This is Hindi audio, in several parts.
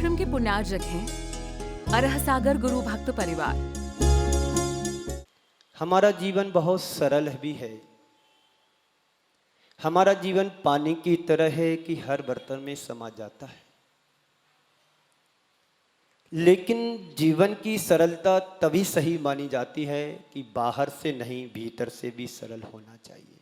आश्रम के पुण्यार्जक हैं अरह सागर गुरु भक्त परिवार। हमारा जीवन बहुत सरल भी है। हमारा जीवन पानी की तरह है कि हर बर्तन में समा जाता है, लेकिन जीवन की सरलता तभी सही मानी जाती है कि बाहर से नहीं, भीतर से भी सरल होना चाहिए।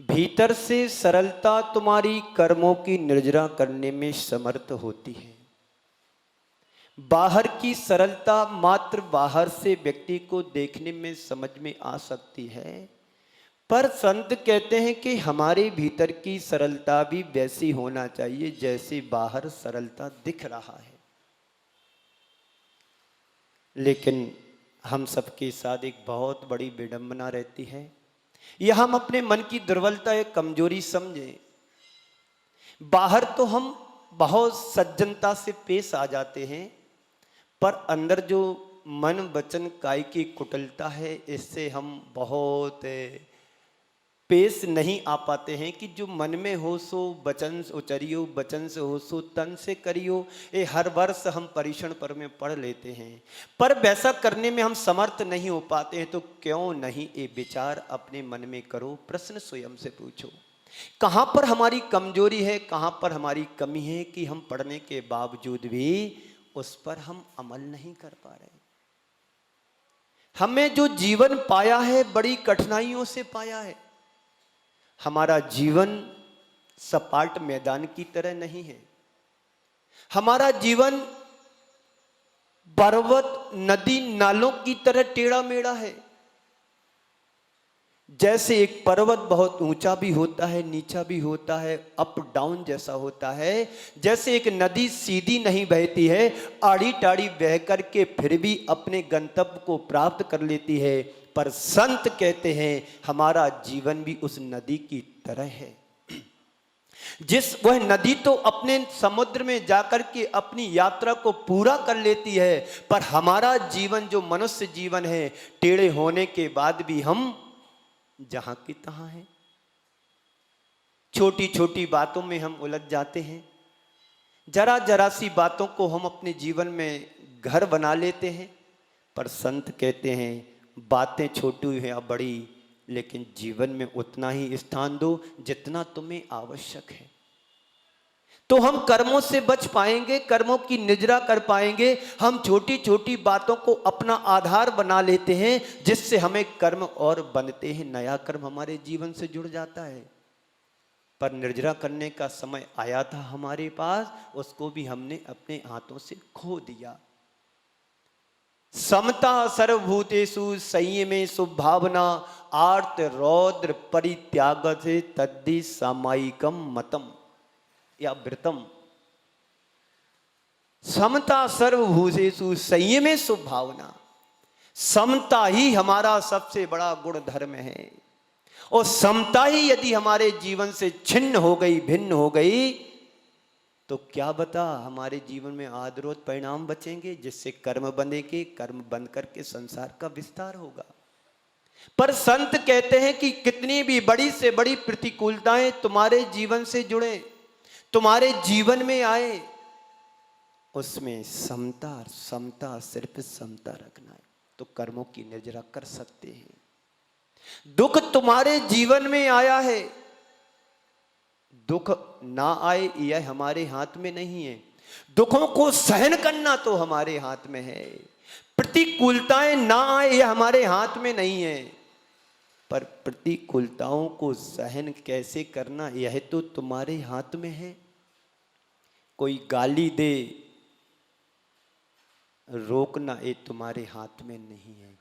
भीतर से सरलता तुम्हारी कर्मों की निर्जरा करने में समर्थ होती है। बाहर की सरलता मात्र बाहर से व्यक्ति को देखने में समझ में आ सकती है, पर संत कहते हैं कि हमारे भीतर की सरलता भी वैसी होना चाहिए जैसे बाहर सरलता दिख रहा है। लेकिन हम सबके साथ एक बहुत बड़ी विडंबना रहती है, यह हम अपने मन की दुर्बलता या कमजोरी समझें। बाहर तो हम बहुत सज्जनता से पेश आ जाते हैं, पर अंदर जो मन वचन काय की कुटिलता है, इससे हम बहुत पेश नहीं आ पाते हैं कि जो मन में हो सो वचन उचरियो, वचन से हो सो तन से करियो। ये हर वर्ष हम परीक्षण पर में पढ़ लेते हैं, पर वैसा करने में हम समर्थ नहीं हो पाते हैं। तो क्यों नहीं ये विचार अपने मन में करो, प्रश्न स्वयं से पूछो, कहाँ पर हमारी कमजोरी है, कहाँ पर हमारी कमी है कि हम पढ़ने के बावजूद भी उस पर हम अमल नहीं कर पा रहे। हमें जो जीवन पाया है बड़ी कठिनाइयों से पाया है। हमारा जीवन सपाट मैदान की तरह नहीं है। हमारा जीवन पर्वत नदी नालों की तरह टेढ़ा मेढ़ा है। जैसे एक पर्वत बहुत ऊंचा भी होता है, नीचा भी होता है, अप डाउन जैसा होता है, जैसे एक नदी सीधी नहीं बहती है, आड़ी टाड़ी बह करके फिर भी अपने गंतव्य को प्राप्त कर लेती है। पर संत कहते हैं हमारा जीवन भी उस नदी की तरह है। वह नदी तो अपने समुद्र में जाकर के अपनी यात्रा को पूरा कर लेती है, पर हमारा जीवन जो मनुष्य जीवन है, टेढ़े होने के बाद भी हम जहां की तहां हैं। छोटी छोटी बातों में हम उलझ जाते हैं, जरा जरा सी बातों को हम अपने जीवन में घर बना लेते हैं। पर संत कहते हैं बातें छोटी हैं या बड़ी, लेकिन जीवन में उतना ही स्थान दो जितना तुम्हें आवश्यक है। तो हम कर्मों से बच पाएंगे, कर्मों की निजरा कर पाएंगे। हम छोटी छोटी बातों को अपना आधार बना लेते हैं, जिससे हमें कर्म और बनते हैं, नया कर्म हमारे जीवन से जुड़ जाता है। पर निर्जरा करने का समय आया था हमारे पास, उसको भी हमने अपने हाथों से खो दिया। समता सर्वभूतेषु संयमे सुभावना आर्त रौद्र परित्याग से तद्धि सामायिकम मतम या व्रतम। समता सर्वभूतेषु संयमे सुभावना, समता ही हमारा सबसे बड़ा गुण धर्म है। और समता ही यदि हमारे जीवन से छिन्न हो गई, भिन्न हो गई, तो क्या बता हमारे जीवन में आदरोत परिणाम बचेंगे, जिससे कर्म बनेंगे, कर्म बन करके संसार का विस्तार होगा। पर संत कहते हैं कि कितनी भी बड़ी से बड़ी प्रतिकूलताएं तुम्हारे जीवन से जुड़े, तुम्हारे जीवन में आए, उसमें समता सिर्फ समता रखना है, तो कर्मों की निर्जरा कर सकते हैं। दुख तुम्हारे जीवन में आया है, दुख ना आए यह हमारे हाथ में नहीं है। दुखों को सहन करना तो हमारे हाथ में है। प्रतिकूलताएं ना आए यह हमारे हाथ में नहीं है, पर प्रतिकूलताओं को सहन कैसे करना यह तो तुम्हारे हाथ में है। कोई गाली दे, रोकना ये तुम्हारे हाथ में नहीं है।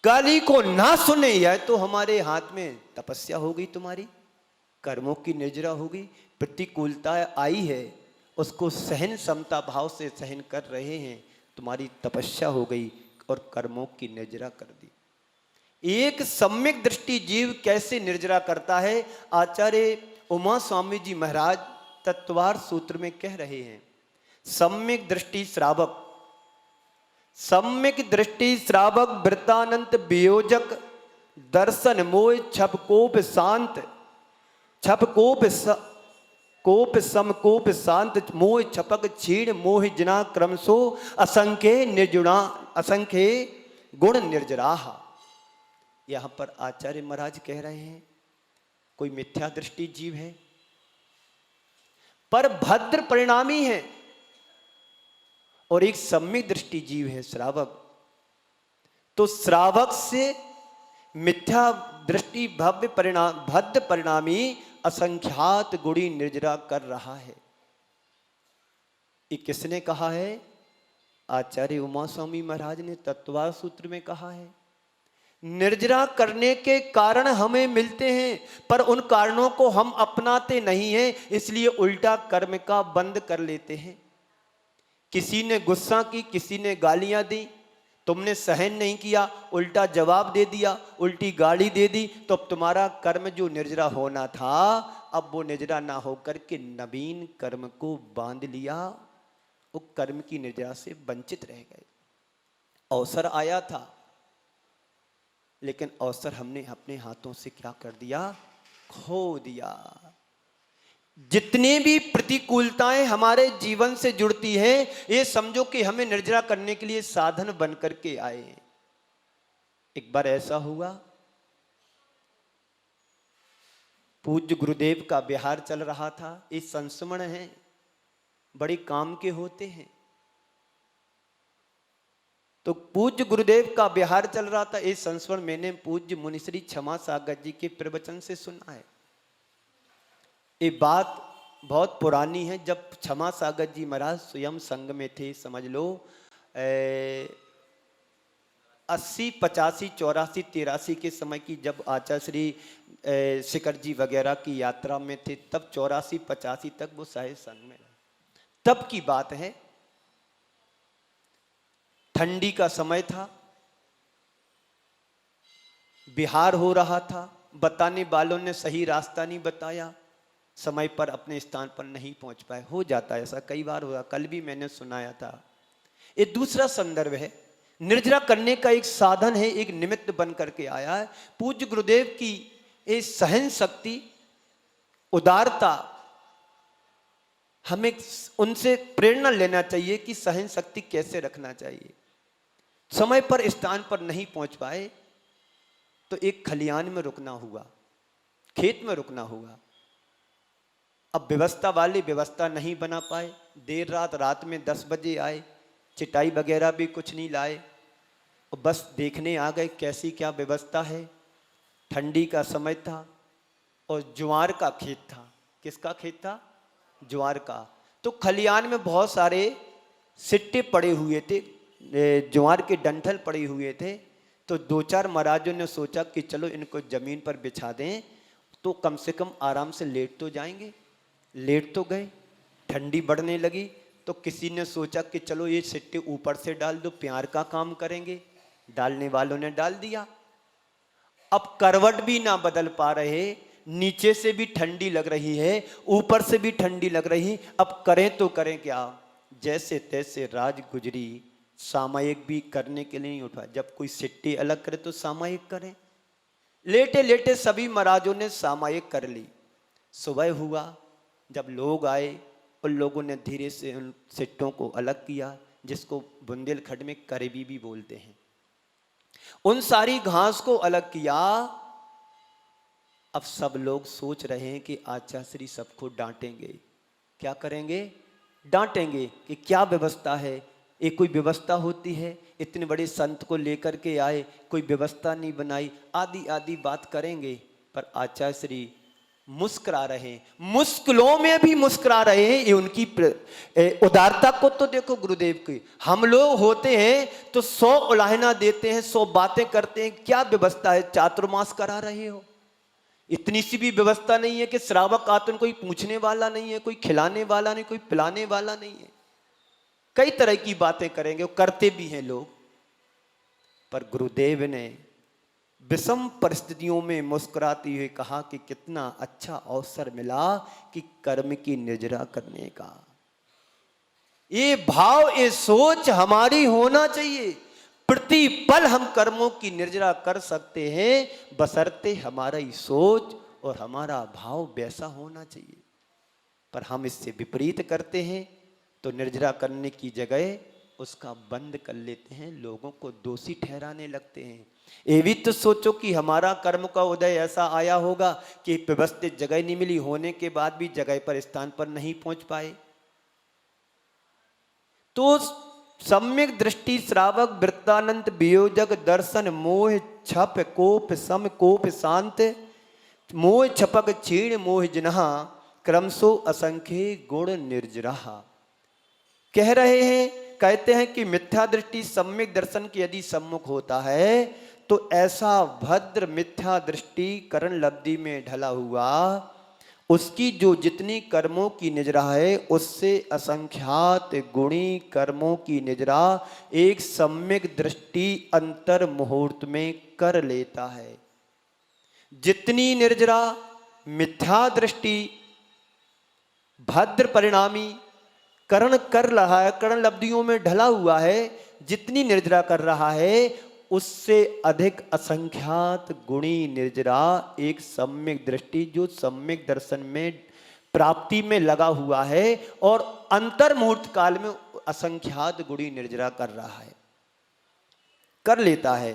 गाली को ना सुने यह तो हमारे हाथ में। तपस्या हो गई तुम्हारी, कर्मों की निर्जरा होगी, प्रतिकूलता आई है, उसको सहन समता भाव से सहन कर रहे हैं, तुम्हारी तपस्या हो गई और कर्मों की निर्जरा कर दी। एक सम्यक दृष्टि जीव कैसे निर्जरा करता है, आचार्य उमा स्वामी जी महाराज तत्वार सूत्र में कह रहे हैं। सम्यक दृष्टि श्रावक, सम्यक दृष्टि श्रावक वृत्तानंत वियोजक दर्शन मोह छपकोप शांत, छपकोप कोप सम कोप शांत मोह छपक छीण मोह जना क्रमशो असंख्य निर्जुणा असंख्य गुण निर्जराहा। यहां पर आचार्य महाराज कह रहे हैं कोई मिथ्या दृष्टि जीव है पर भद्र परिणामी है और एक सम्यक दृष्टि जीव है श्रावक। तो श्रावक से मिथ्या दृष्टि भव्य परिणाम भद्र परिणामी असंख्यात गुणी निर्जरा कर रहा है। ये किसने कहा है? आचार्य उमा स्वामी महाराज ने तत्वार सूत्र में कहा है। निर्जरा करने के कारण हमें मिलते हैं पर उन कारणों को हम अपनाते नहीं हैं, इसलिए उल्टा कर्म का बंद कर लेते हैं। किसी ने गुस्सा की, किसी ने गालियां दी, तुमने सहन नहीं किया, उल्टा जवाब दे दिया, उल्टी गाली दे दी, तो अब तुम्हारा कर्म जो निर्जरा होना था अब वो निर्जरा ना होकर के नवीन कर्म को बांध लिया, वो कर्म की निर्जरा से वंचित रह गए। अवसर आया था लेकिन अवसर हमने अपने हाथों से क्या कर दिया? खो दिया। जितनी भी प्रतिकूलताएं हमारे जीवन से जुड़ती हैं ये समझो कि हमें निर्जरा करने के लिए साधन बन करके आए। एक बार ऐसा हुआ, पूज्य गुरुदेव का विहार चल रहा था। ये संस्मरण है, बड़े काम के होते हैं। तो पूज्य गुरुदेव का विहार चल रहा था। ये संस्मरण मैंने पूज्य मुनिश्री क्षमा सागर जी के प्रवचन से सुना है। ये बात बहुत पुरानी है, जब क्षमा सागर जी महाराज स्वयं संघ में थे। समझ लो 80, 85, 84, 83 के समय की, जब आचार्य श्री शिखर जी वगैरह की यात्रा में थे, तब 84, 85 तक वो साहिब संघ में रहे। तब की बात है, ठंडी का समय था, बिहार हो रहा था। बताने वालों ने सही रास्ता नहीं बताया, समय पर अपने स्थान पर नहीं पहुंच पाए। हो जाता है ऐसा, कई बार हुआ, कल भी मैंने सुनाया था। एक दूसरा संदर्भ है, निर्जरा करने का एक साधन है, एक निमित्त बन करके आया है। पूज्य गुरुदेव की ये सहन शक्ति, उदारता, हमें उनसे प्रेरणा लेना चाहिए कि सहन शक्ति कैसे रखना चाहिए। समय पर स्थान पर नहीं पहुंच पाए तो एक खलियान में रुकना हुआ, खेत में रुकना हुआ। अब व्यवस्था वाले व्यवस्था नहीं बना पाए, देर रात में 10 बजे आए, चिटाई वगैरह भी कुछ नहीं लाए, और बस देखने आ गए कैसी क्या व्यवस्था है। ठंडी का समय था और ज्वार का खेत था। किसका खेत था? ज्वार का। तो खलियान में बहुत सारे सिट्टे पड़े हुए थे, ज्वार के डंठल पड़े हुए थे। तो 2-4 महाराजों ने सोचा कि चलो इनको जमीन पर बिछा दें तो कम से कम आराम से लेट तो जाएंगे। लेट तो गए, ठंडी बढ़ने लगी तो किसी ने सोचा कि चलो ये सिट्टे ऊपर से डाल दो, प्यार का काम करेंगे। डालने वालों ने डाल दिया। अब करवट भी ना बदल पा रहे, नीचे से भी ठंडी लग रही है, ऊपर से भी ठंडी लग रही। अब करें तो करें क्या? जैसे तैसे राज गुजरी, सामयिक भी करने के लिए नहीं उठा। जब कोई सिट्टी अलग करे तो सामयिक करें। लेटे लेटे सभी महाराजों ने सामयिक कर ली। सुबह हुआ, जब लोग आए, उन लोगों ने धीरे से उन सिट्टों को अलग किया, जिसको बुंदेलखंड में करीबी भी बोलते हैं। उन सारी घास को अलग किया। अब सब लोग सोच रहे हैं कि आचार्य श्री सबको डांटेंगे। क्या करेंगे? डांटेंगे कि क्या व्यवस्था है, एक कोई व्यवस्था होती है, इतने बड़े संत को लेकर के आए, कोई व्यवस्था नहीं बनाई, आदि आदि बात करेंगे। पर आचार्य श्री मुस्कुरा रहे हैं, मुश्किलों में भी मुस्कुरा रहे हैं। ये उनकी उदारता को तो देखो गुरुदेव की। हम लोग होते हैं तो 100 उलाहना देते हैं, 100 बातें करते हैं। क्या व्यवस्था है? चातुर्मास करा रहे हो। इतनी सी भी व्यवस्था नहीं है कि श्रावक आतन कोई पूछने वाला नहीं है, कोई खिलाने वाला नहीं, कोई पिलाने वाला नहीं है। कई तरह की बातें करेंगे, वो करते भी हैं लोग। पर गुरुदेव ने विषम परिस्थितियों में मुस्कुराते हुए कहा कि कितना अच्छा अवसर मिला कि कर्म की निर्जरा करने का। ये भाव, ये सोच हमारी होना चाहिए। प्रतिपल हम कर्मों की निर्जरा कर सकते हैं, बशर्ते हमारा ही सोच और हमारा भाव वैसा होना चाहिए। पर हम इससे विपरीत करते हैं, तो निर्जरा करने की जगह उसका बंद कर लेते हैं, लोगों को दोषी ठहराने लगते हैं। ये भी तो सोचो कि हमारा कर्म का उदय ऐसा आया होगा कि व्यवस्थित जगह नहीं मिली, होने के बाद भी जगह पर स्थान पर नहीं पहुंच पाए। तो सम्यक दृष्टि श्रावक वृत्तानंत वियोजक दर्शन मोह छप कोप सम कोप शांत मोह छपक क्षीण मोह जिन्हा क्रमशो असंख्य गुण निर्जरा। कह रहे हैं, कहते हैं कि मिथ्या दृष्टि सम्यक दर्शन की यदि सम्मुख होता है तो ऐसा भद्र मिथ्या दृष्टि करण लब्धि में ढला हुआ उसकी जो जितनी कर्मों की निजरा है उससे असंख्यात गुणी कर्मों की निजरा एक सम्यक दृष्टि अंतर मुहूर्त में कर लेता है। जितनी निर्जरा मिथ्या दृष्टि भद्र परिणामी करण कर रहा है, करण लब्धियों में ढला हुआ है, जितनी निर्जरा कर रहा है उससे अधिक असंख्यात गुणी निर्जरा एक सम्यक दृष्टि जो सम्यक दर्शन में प्राप्ति में लगा हुआ है और अंतर मुहूर्त काल में असंख्यात गुणी निर्जरा कर रहा है, कर लेता है।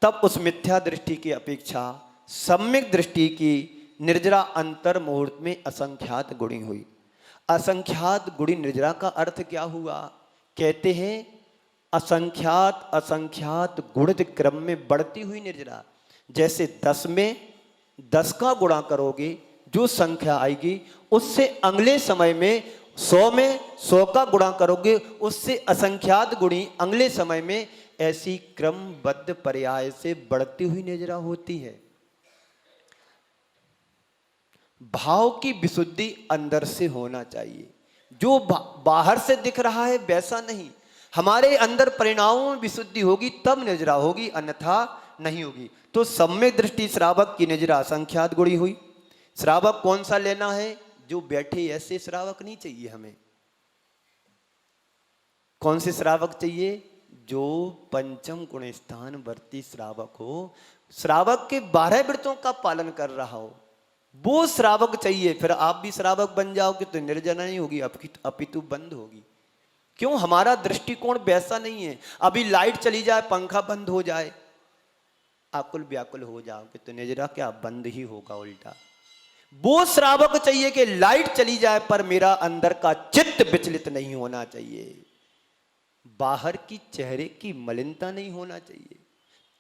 तब उस मिथ्या दृष्टि की अपेक्षा सम्यक दृष्टि की निर्जरा अंतर मुहूर्त में असंख्यात गुणी हुई। असंख्यात गुणी निर्जरा का अर्थ क्या हुआ? कहते हैं असंख्यात असंख्यात गुणित क्रम में बढ़ती हुई निर्जरा। जैसे 10 में 10 का गुणा करोगे जो संख्या आएगी उससे अगले समय में 100 में 100 का गुणा करोगे उससे असंख्यात गुणी अगले समय में ऐसी क्रमबद्ध पर्याय से बढ़ती हुई निर्जरा होती है। भाव की विशुद्धि अंदर से होना चाहिए, जो बाहर से दिख रहा है वैसा नहीं। हमारे अंदर परिणामों में विशुद्धि होगी तब निर्जरा होगी, अन्यथा नहीं होगी। तो सम्यक दृष्टि श्रावक की निर्जरा असंख्यात गुणी हुई। श्रावक कौन सा लेना है? जो बैठे ऐसे श्रावक नहीं चाहिए हमें। कौन से श्रावक चाहिए? जो पंचम गुण स्थान वर्ती श्रावक हो, श्रावक के 12 वृत्तों का पालन कर रहा हो, वो श्रावक चाहिए। फिर आप भी श्रावक बन जाओगे तो निर्जरा नहीं होगी, अपितु बंद होगी। क्यों? हमारा दृष्टिकोण वैसा नहीं है। अभी लाइट चली जाए, पंखा बंद हो जाए, आकुल व्याकुल हो जाओगे तो निर्जरा क्या बंद ही होगा, उल्टा। वो श्रावक चाहिए कि लाइट चली जाए पर मेरा अंदर का चित्त विचलित नहीं होना चाहिए, बाहर की चेहरे की मलिनता नहीं होना चाहिए।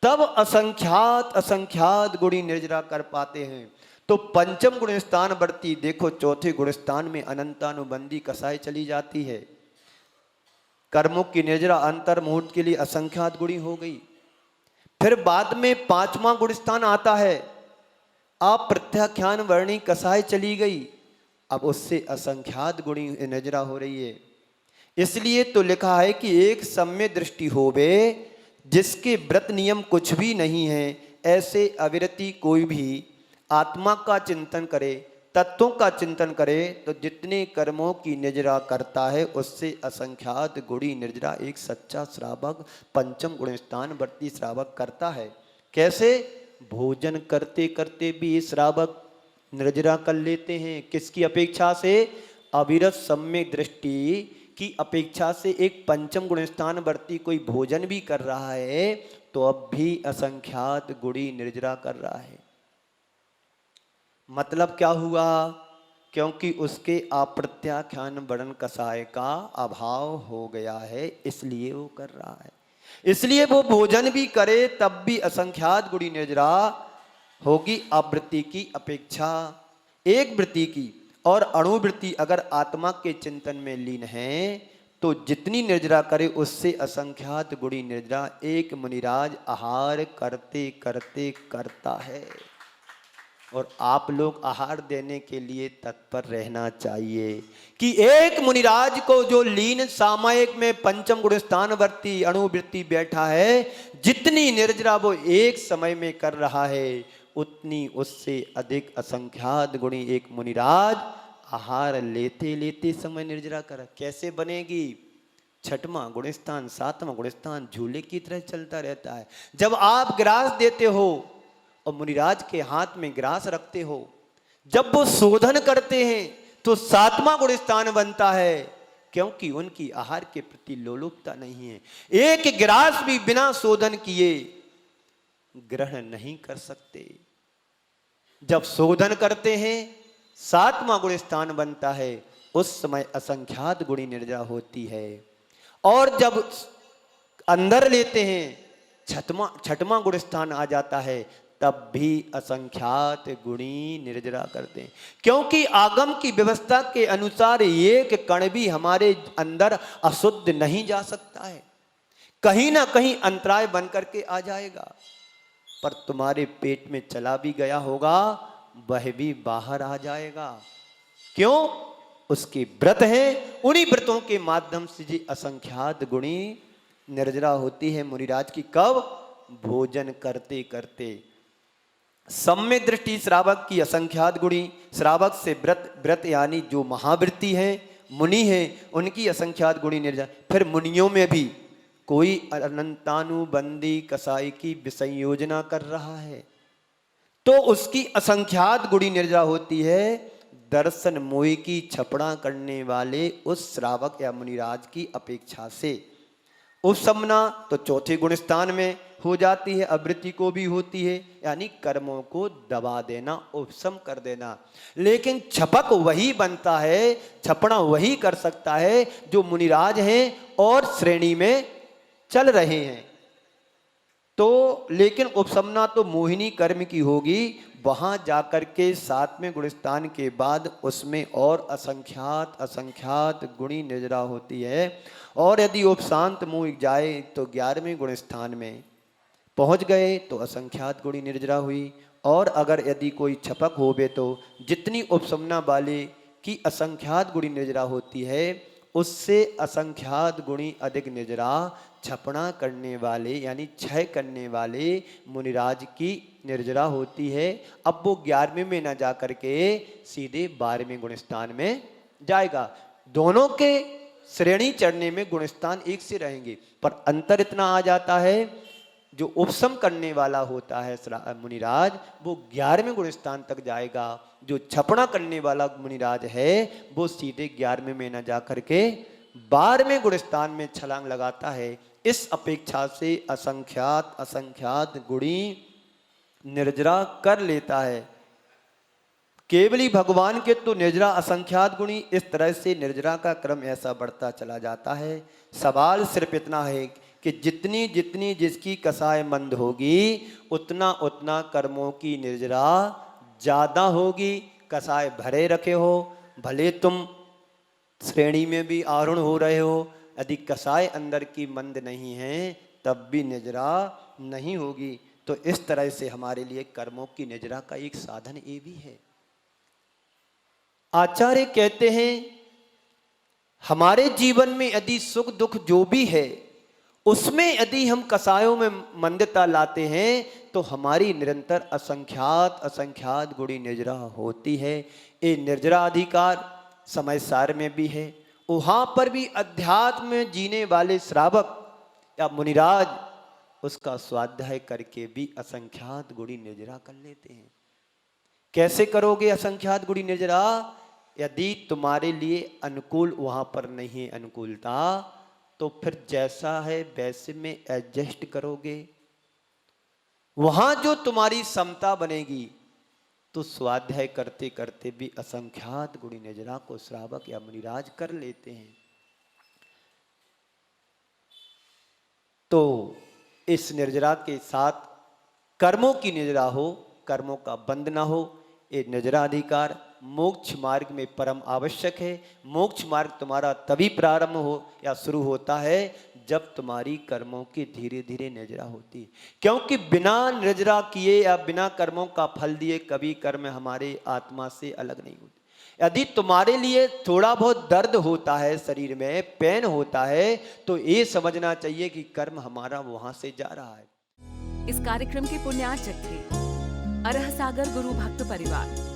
तब असंख्यात असंख्यात गुणी निर्जरा कर पाते हैं। तो पंचम गुण स्थान बढ़ती, देखो चौथे गुण स्थान में अनंतानुबंधी कसाई चली जाती है। कर्मों की निर्जरा अंतर मुहूर्त के लिए असंख्यात गुणी हो गई। फिर बाद में 5वां गुण स्थान आता है, अप्रत्याख्यान वर्णी कसाई चली गई, अब उससे असंख्यात गुणी निर्जरा हो रही है। इसलिए तो लिखा है कि एक सम्य दृष्टि होवे जिसके व्रत नियम कुछ भी नहीं है, ऐसे अविरति कोई भी आत्मा का चिंतन करे, तत्वों का चिंतन करे, तो जितने कर्मों की निर्जरा करता है उससे असंख्यात गुणी निर्जरा एक सच्चा श्रावक पंचम गुण स्थान वर्ती श्रावक करता है। कैसे? भोजन करते करते भी ये श्रावक निर्जरा कर लेते हैं। किसकी अपेक्षा से? अविरत सम्यक दृष्टि की अपेक्षा से। एक पंचम गुण स्थान वर्ती कोई भोजन भी कर रहा है तो अब भी असंख्यात गुणी निर्जरा कर रहा है। मतलब क्या हुआ? क्योंकि उसके अप्रत्याख्यान वर्णन कसाय का अभाव हो गया है, इसलिए वो कर रहा है। इसलिए वो भोजन भी करे तब भी असंख्यात गुणी निर्जरा होगी आवृत्ति की अपेक्षा। एक वृत्ति की और अणुवृत्ति अगर आत्मा के चिंतन में लीन है तो जितनी निर्जरा करे उससे असंख्यात गुणी निर्जरा एक मुनिराज आहार करते करते करता है। और आप लोग आहार देने के लिए तत्पर रहना चाहिए कि एक मुनिराज को जो लीन सामायिक में पंचम गुण स्थानवर्ती अणुवृत्ति बैठा है, जितनी निर्जरा वो एक समय में कर रहा है उतनी उससे अधिक असंख्यात गुणी एक मुनिराज आहार लेते लेते समय निर्जरा कर। कैसे बनेगी? 6वां गुणस्थान 7वां गुणस्थान झूले की तरह चलता रहता है। जब आप ग्रास देते हो और मुनिराज के हाथ में ग्रास रखते हो, जब वो शोधन करते हैं तो सातवां गुण स्थान बनता है, क्योंकि उनकी आहार के प्रति लोलुपता नहीं है। एक गिरास भी बिना शोधन किए ग्रहण नहीं कर सकते। जब शोधन करते हैं सातवां गुण स्थान बनता है, उस समय असंख्यात गुणी निर्जरा होती है। और जब अंदर लेते हैं छठवां गुण स्थान आ जाता है, तब भी असंख्यात गुणी निर्जरा करते हैं। क्योंकि आगम की व्यवस्था के अनुसार एक कण भी हमारे अंदर अशुद्ध नहीं जा सकता है, कहीं ना कहीं अंतराय बन करके आ जाएगा। पर तुम्हारे पेट में चला भी गया होगा, वह भी बाहर आ जाएगा। क्यों? उसके व्रत हैं, उन्हीं व्रतों के माध्यम से जी असंख्यात गुणी निर्जरा होती है मुनिराज की। कब? भोजन करते करते। सम्य दृष्टि श्रावक की असंख्यात गुणी, श्रावक से व्रत यानी जो महावृत्ति है, मुनि है, उनकी असंख्यात गुणी निर्जरा। फिर मुनियों में भी कोई अनंतानुबंधी कसाई की विसंयोजना कर रहा है तो उसकी असंख्यात गुणी निर्जरा होती है। दर्शन मोह की छपड़ा करने वाले उस श्रावक या मुनिराज की अपेक्षा से उपशमना तो चौथे गुण स्थान में हो जाती है, अवृत्ति को भी होती है, यानी कर्मों को दबा देना, उपशम कर देना। लेकिन छपक वही बनता है, छपड़ा वही कर सकता है जो मुनिराज हैं और श्रेणी में चल रहे हैं। तो लेकिन उपशमना तो मोहिनी कर्म की होगी, वहां जाकर के सातवें गुण स्थान के बाद उसमें और असंख्यात गुणी निर्जरा होती है। और यदि उपशांत मोह जाए तो 11वें गुण स्थान में पहुंच गए तो असंख्यात गुणी निर्जरा हुई। और अगर यदि कोई छपक होवे तो जितनी उपशमना वाले की असंख्यात गुणी निर्जरा होती है, उससे असंख्यात गुणी अधिक निर्जरा छपना करने वाले यानी क्षय करने वाले मुनिराज की निर्जरा होती है। अब वो 11वें में न जा करके सीधे 12वें गुण स्थान में जाएगा। दोनों के श्रेणी चढ़ने में गुण स्थान एक से रहेंगे, पर अंतर इतना आ जाता है, जो उपशम करने वाला होता है मुनिराज वो 11वें गुण स्थान तक जाएगा। जो छपना करने वाला मुनिराज है वो सीधे 11वें में न जा करके 12वें गुण स्थान में छलांग लगाता है। इस अपेक्षा से असंख्यात गुणी निर्जरा कर लेता है। केवली भगवान के तो निर्जरा असंख्यात गुणी, इस तरह से निर्जरा का क्रम ऐसा बढ़ता चला जाता है। सवाल सिर्फ इतना है कि जितनी जितनी जिसकी कसाय मंद होगी उतना उतना कर्मों की निर्जरा ज्यादा होगी। कसाय भरे रखे हो, भले तुम श्रेणी में भी आरूढ़ हो रहे हो, यदि कसाय अंदर की मंद नहीं है तब भी निर्जरा नहीं होगी। तो इस तरह से हमारे लिए कर्मों की निर्जरा का एक साधन ये भी है। आचार्य कहते हैं हमारे जीवन में यदि सुख दुख जो भी है उसमें यदि हम कसायों में मंदता लाते हैं तो हमारी निरंतर असंख्यात गुणी निर्जरा होती है। ये निर्जरा अधिकार समय सार में भी है, वहां पर भी अध्यात्म में जीने वाले श्रावक या मुनिराज उसका स्वाध्याय करके भी असंख्यात गुणी निर्जरा कर लेते हैं। कैसे करोगे असंख्यात गुणी निर्जरा? यदि तुम्हारे लिए अनुकूल वहां पर नहीं है अनुकूलता, तो फिर जैसा है वैसे में एडजस्ट करोगे। वहां जो तुम्हारी समता बनेगी तो स्वाध्याय करते करते भी असंख्यात गुणी निर्जरा को श्रावक या मुनिराज कर लेते हैं। तो इस निर्जरा के साथ कर्मों की निर्जरा हो, कर्मों का बंध ना हो, ये निर्जरा अधिकार मोक्ष मार्ग में परम आवश्यक है। मोक्ष मार्ग तुम्हारा तभी प्रारंभ हो या शुरू होता है जब तुम्हारी कर्मों की धीरे धीरे निर्जरा होती है। क्योंकि बिना निर्जरा किए या बिना कर्मों का फल दिए कभी कर्म हमारे आत्मा से अलग नहीं होते। यदि तुम्हारे लिए थोड़ा बहुत दर्द होता है, शरीर में पेन होता है, तो ये समझना चाहिए कि कर्म हमारा वहां से जा रहा है। इस कार्यक्रम के पुण्यार्चक थे अरह सागर गुरु भक्त परिवार।